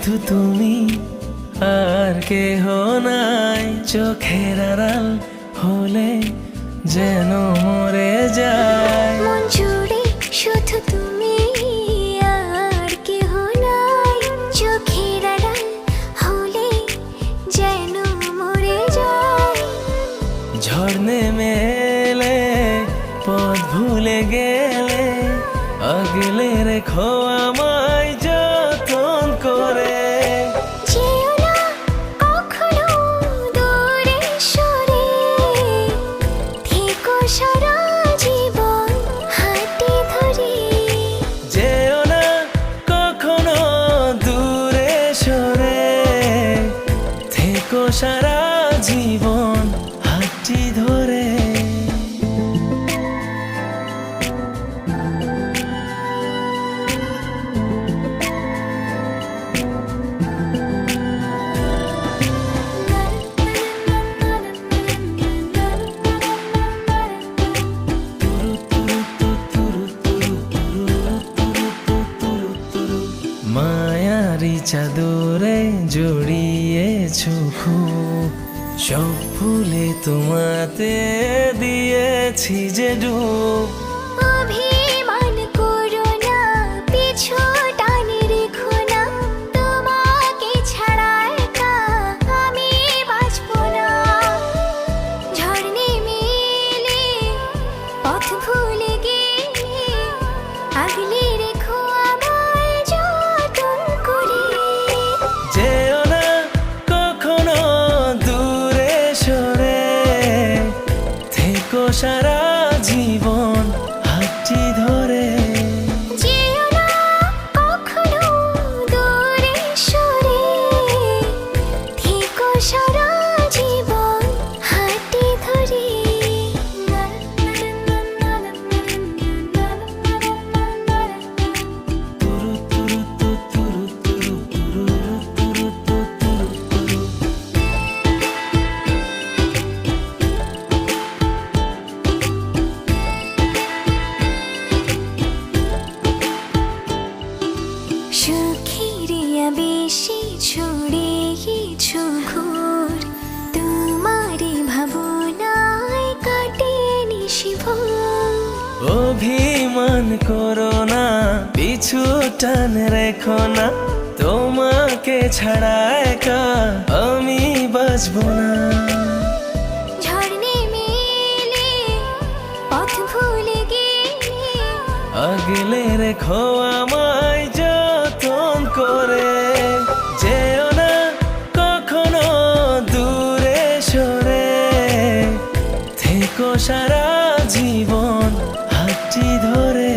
শুধু তুমি আর কেহ নাই। চোখের আড়াল হলে যেন মরে যায়। মন জুড়ে শুধু তুমি আর কেহ নাই। চোখের আড়াল হলে যেন মরে যায়। ঝড় নেমে এলে পথ ভুলে গেলে আগলে রেখো আমায় যতন করে। যেও না কখনো দূরে সরে, থেকো সারা জীবন হাতে ধরে। যেও না কখনো দূরে সরে, থেকো সারা জীবন হাতটি ধরে। মায়ারি চাদরে জড়িয়েছো খুব, সব ফুলে তোমাতে দিয়েছি যে ডুব। অভিমান করো না, পিছু টানে রেখো না। তোমাকে ছাড়া একা আমি বাঁচবো না। ঝড় নেমে এলে পথ ভুলে গেলে আগলে রেখো আমায় যতন করে। যেও না কখনো দূরে সরে, থেকো সারা জীবন হাতটি ধরে। যেও না কখনো দূরে সরে, থেকো সারা জীবন হাতে ধরে। সুখের বেশি ছড়িয়েছো ঘোর, তোমারই ভাবনায় কাটে নিশিভোর। অভিমান করো না, পিছু টান রেখো না। তোমাকে ছাড়া একা আমি বাঁচবো না। ঝড় নেমে এলে পথ ভুলে গেলে আগলে রেখো আমায় যতন করে। যেও না কখনো দূরে সরে, থেকো সারা জীবন হাতটি ধরে।